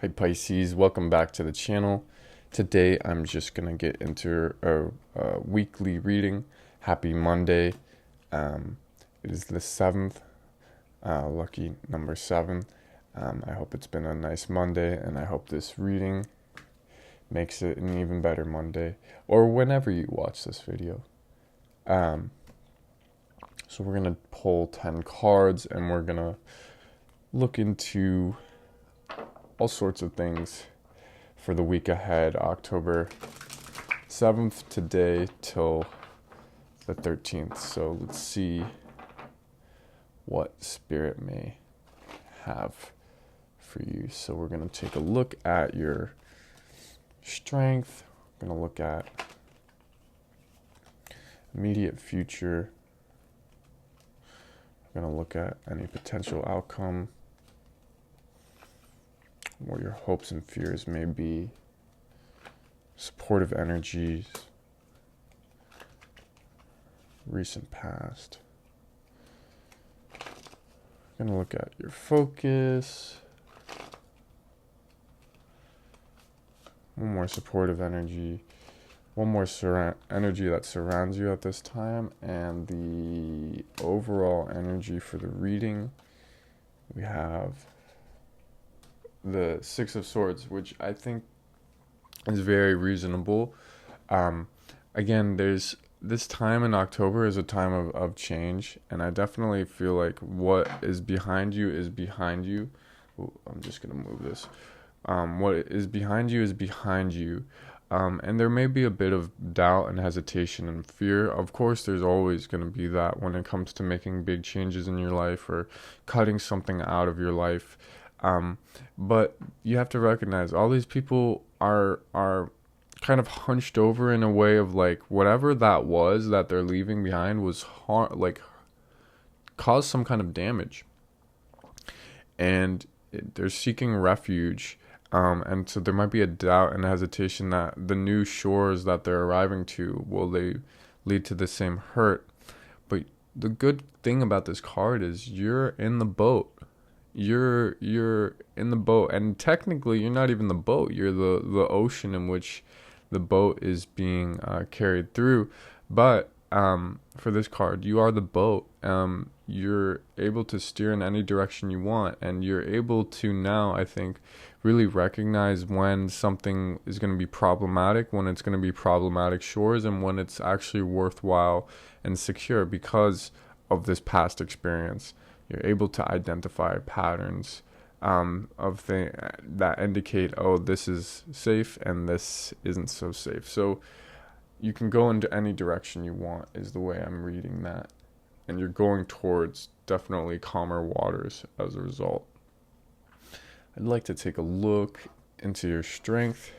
Hey Pisces, welcome back to the channel. Today I'm just going to get into a weekly reading. Happy Monday. It is the 7th, lucky number 7. I hope it's been a nice Monday, and I hope this reading makes it an even better Monday, or whenever you watch this video. So we're going to pull 10 cards, and we're going to look into all sorts of things for the week ahead, October 7th today till the 13th. So let's see what Spirit may have for you. So we're going to take a look at your strength. We're going to look at immediate future. We're going to look at any potential outcome, what your hopes and fears may be, supportive energies, recent past. We're going to look at your focus, one more supportive energy, one more energy that surrounds you at this time, and the overall energy for the reading. We have the Six of Swords, which I think is very reasonable. Again, there's this time in October is a time of change, and I definitely feel like what is behind you is behind you. Ooh, I'm just gonna move this. What is behind you is behind you, and there may be a bit of doubt and hesitation and fear. Of course, there's always going to be that when it comes to making big changes in your life or cutting something out of your life. But you have to recognize all these people are kind of hunched over in a way of like whatever that was that they're leaving behind was caused some kind of damage, and they're seeking refuge. And so there might be a doubt and hesitation that the new shores that they're arriving to, will they lead to the same hurt? But the good thing about this card is you're in the boat. You're in the boat, and technically you're not even the boat. You're the ocean in which the boat is being carried through. But for this card, you are the boat. You're able to steer in any direction you want, and you're able to now, I think, really recognize when something is going to be problematic, when it's going to be problematic shores, and when it's actually worthwhile and secure because of this past experience. You're able to identify patterns of things that indicate, oh, this is safe and this isn't so safe. So you can go into any direction you want is the way I'm reading that. And you're going towards definitely calmer waters as a result. I'd like to take a look into your strength.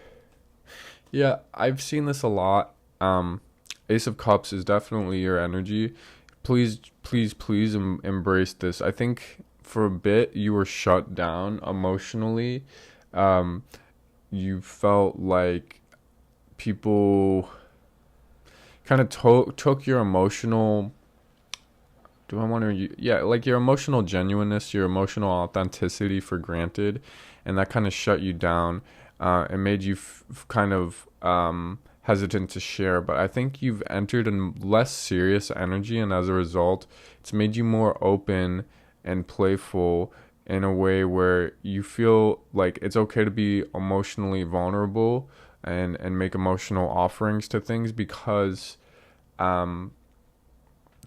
Yeah, I've seen this a lot. Ace of Cups is definitely your energy. Please embrace this. I think for a bit you were shut down emotionally. You felt like people kind of took your emotional... like your emotional genuineness, your emotional authenticity for granted, and that kind of shut you down. It made you kind of hesitant to share. But I think you've entered a less serious energy, and as a result, it's made you more open and playful in a way where you feel like it's okay to be emotionally vulnerable and make emotional offerings to things, because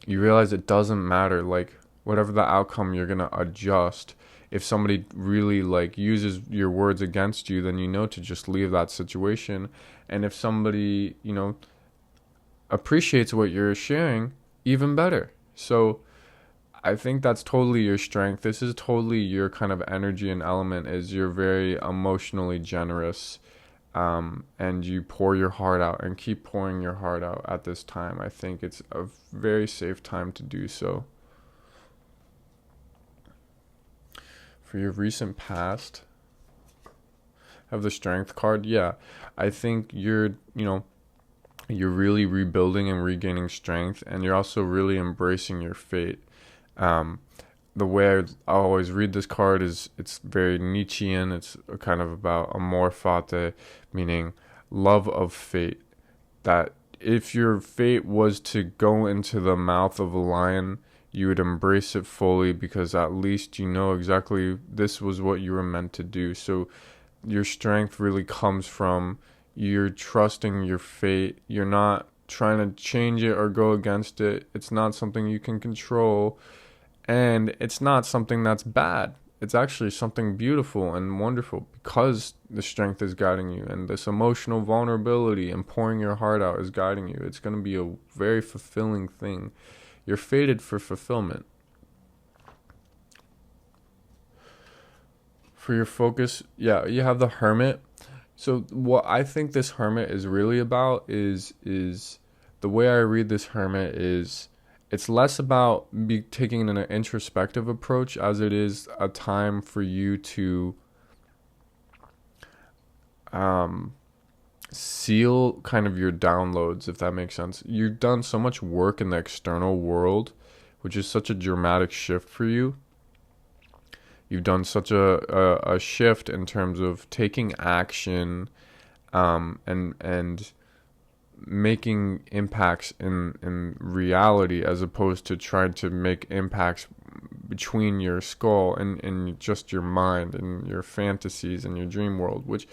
you realize it doesn't matter, like whatever the outcome, you're gonna adjust. If somebody really like uses your words against you, then you know to just leave that situation. And if somebody, appreciates what you're sharing, even better. So I think that's totally your strength. This is totally your kind of energy and element, is you're very emotionally generous. And you pour your heart out and keep pouring your heart out at this time. I think it's a very safe time to do so. For your recent past, have the Strength card. Yeah, I think you're really rebuilding and regaining strength, and you're also really embracing your fate. the way I always read this card is it's very Nietzschean. It's kind of about amor fati, meaning love of fate. That if your fate was to go into the mouth of a lion, you would embrace it fully, because at least you know exactly this was what you were meant to do. So your strength really comes from you're trusting your fate. You're not trying to change it or go against it. It's not something you can control, and it's not something that's bad. It's actually something beautiful and wonderful, because the strength is guiding you, and this emotional vulnerability and pouring your heart out is guiding you. It's going to be a very fulfilling thing. You're fated for fulfillment. For your focus, yeah, you have the Hermit. So what I think this Hermit is really about is the way I read this Hermit is it's less about taking an introspective approach, as it is a time for you to seal kind of your downloads, if that makes sense. You've done so much work in the external world, which is such a dramatic shift for you. You've done such a shift in terms of taking action, and making impacts in reality, as opposed to trying to make impacts between your skull and just your mind and your fantasies and your dream world, which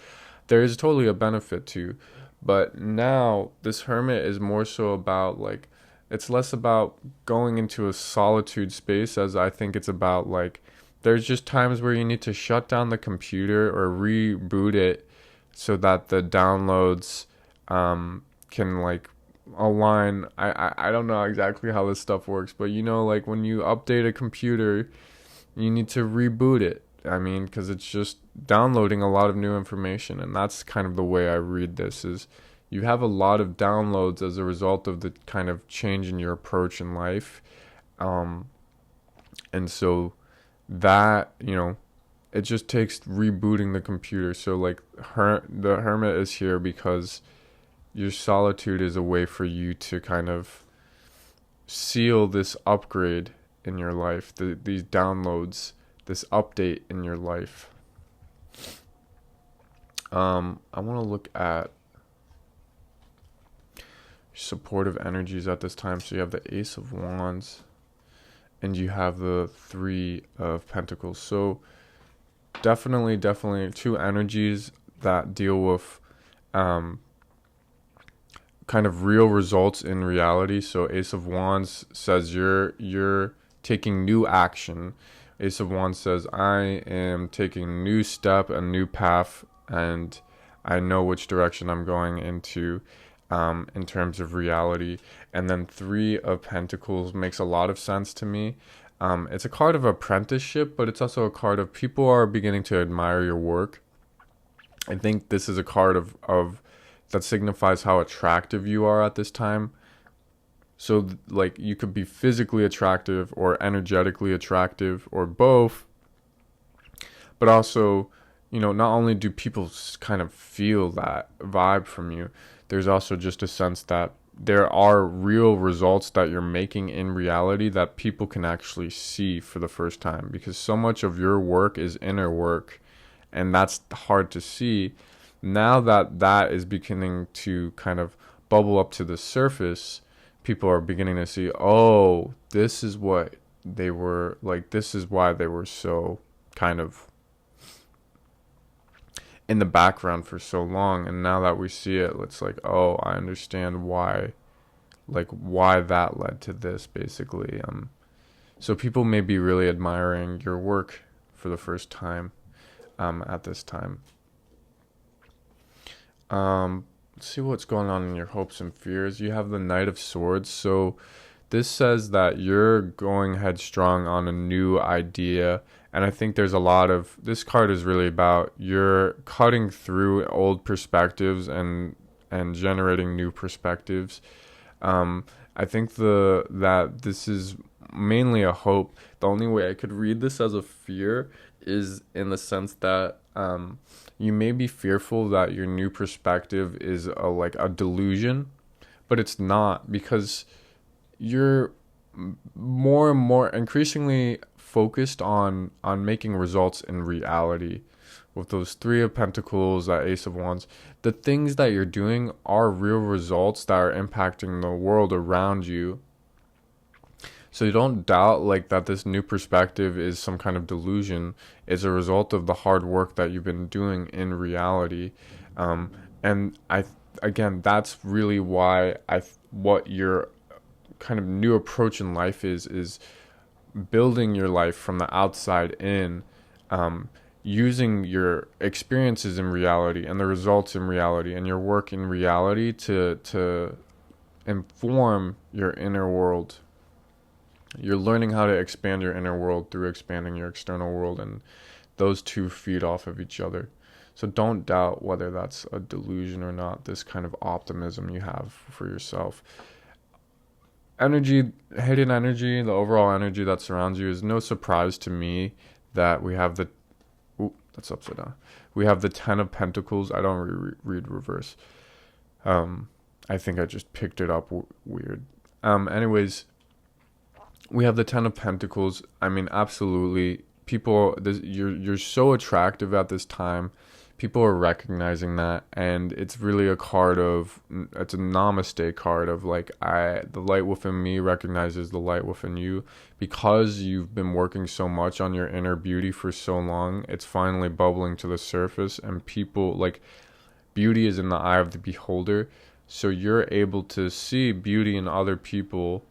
there is totally a benefit to. But now this Hermit is more so about, like, it's less about going into a solitude space, as I think it's about, like, there's just times where you need to shut down the computer or reboot it so that the downloads can, like, align. I don't know exactly how this stuff works, but you know, like, when you update a computer, you need to reboot it. I mean, because it's just downloading a lot of new information, and that's kind of the way I read this, is you have a lot of downloads as a result of the kind of change in your approach in life. And so that, you know, it just takes rebooting the computer. So, like, the Hermit is here because your solitude is a way for you to kind of seal this upgrade in your life, these downloads, this update in your life. I want to look at supportive energies at this time. So you have the Ace of Wands and you have the Three of Pentacles. So definitely two energies that deal with kind of real results in reality. So Ace of Wands says you're taking new action. Ace of Wands says I am taking a new step, a new path, and I know which direction I'm going into in terms of reality. And then Three of Pentacles makes a lot of sense to me. It's a card of apprenticeship, but it's also a card of people are beginning to admire your work. I think this is a card of that signifies how attractive you are at this time. So, like, you could be physically attractive or energetically attractive or both. But also, you know, not only do people kind of feel that vibe from you, there's also just a sense that there are real results that you're making in reality that people can actually see for the first time, because so much of your work is inner work, and that's hard to see. Now that that is beginning to kind of bubble up to the surface, people are beginning to see, oh, this is what they were like, this is why they were so kind of in the background for so long. And now that we see it, it's like, oh, I understand why that led to this, basically. So people may be really admiring your work for the first time at this time. Let's see what's going on in your hopes and fears. You have the Knight of Swords. So this says that you're going headstrong on a new idea. And I think there's a lot of, this card is really about you're cutting through old perspectives and generating new perspectives. I think that this is mainly a hope. The only way I could read this as a fear is in the sense that you may be fearful that your new perspective is like a delusion, but it's not, because you're more and more increasingly focused on making results in reality. With those Three of Pentacles, that Ace of Wands, the things that you're doing are real results that are impacting the world around you. So you don't doubt like that this new perspective is some kind of delusion. It's a result of the hard work that you've been doing in reality. And again, that's really why what your kind of new approach in life is building your life from the outside in, using your experiences in reality and the results in reality and your work in reality to inform your inner world. You're learning how to expand your inner world through expanding your external world, and those two feed off of each other. So don't doubt whether that's a delusion or not, this kind of optimism you have for yourself. Energy, hidden energy, the overall energy that surrounds you is no surprise to me that we have the... Ooh, that's upside down. We have the Ten of Pentacles. I don't read reverse. I think I just picked it up weird. Anyways, we have the Ten of Pentacles. I mean, absolutely. People, you're so attractive at this time. People are recognizing that, and it's really a card of, it's a namaste card of like, the light within me recognizes the light within you. Because you've been working so much on your inner beauty for so long, it's finally bubbling to the surface, and people, like, beauty is in the eye of the beholder. So you're able to see beauty in other people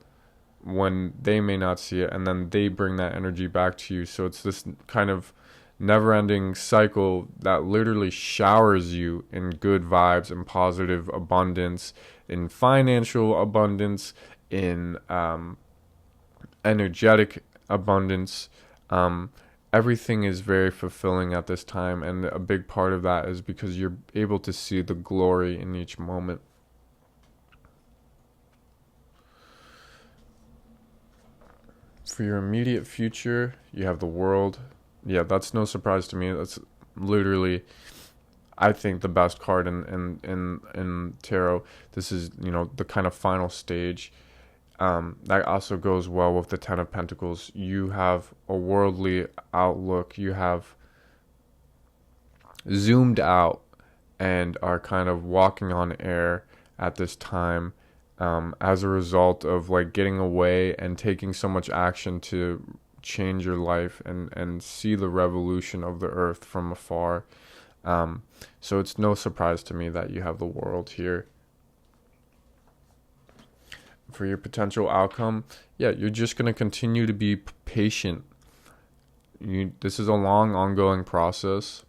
when they may not see it, and then they bring that energy back to you. So it's this kind of never-ending cycle that literally showers you in good vibes and positive abundance, in financial abundance, in energetic abundance. Everything is very fulfilling at this time, and a big part of that is because you're able to see the glory in each moment. For your immediate future, you have the World. Yeah, that's no surprise to me. That's literally, I think, the best card in tarot. This is, the kind of final stage. That also goes well with the Ten of Pentacles. You have a worldly outlook. You have zoomed out and are kind of walking on air at this time, as a result of like getting away and taking so much action to change your life and see the revolution of the earth from afar. So it's no surprise to me that you have the World here. For your potential outcome, yeah, you're just going to continue to be patient. This is a long, ongoing process.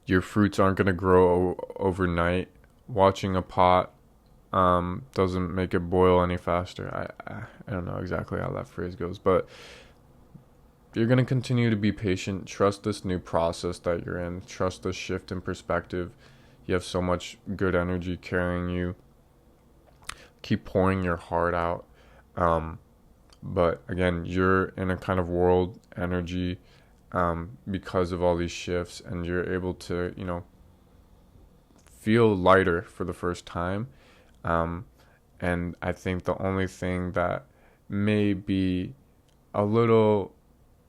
Your fruits aren't going to grow overnight. Watching a pot doesn't make it boil any faster. I don't know exactly how that phrase goes, but you're going to continue to be patient. Trust this new process that you're in. Trust this shift in perspective. You have so much good energy carrying you. Keep pouring your heart out. But again, you're in a kind of world energy because of all these shifts, and you're able to, feel lighter for the first time. And I think the only thing that may be a little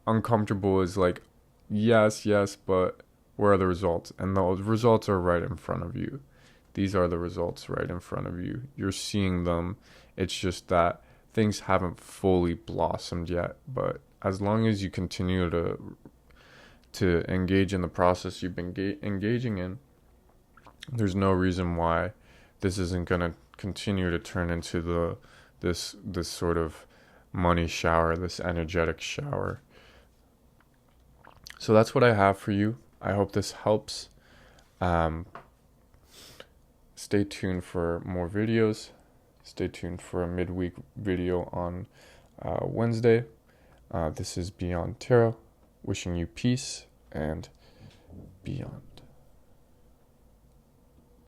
uncomfortable is like, yes, but where are the results? And the results are right in front of you. These are the results right in front of you. You're seeing them. It's just that things haven't fully blossomed yet. But as long as you continue to engage in the process you've been engaging in, there's no reason why this isn't going to continue to turn into this sort of money shower, this energetic shower. So that's what I have for you. I hope this helps. Stay tuned for more videos. Stay tuned for a midweek video on Wednesday. This is Beyond Tarot, wishing you peace and beyond.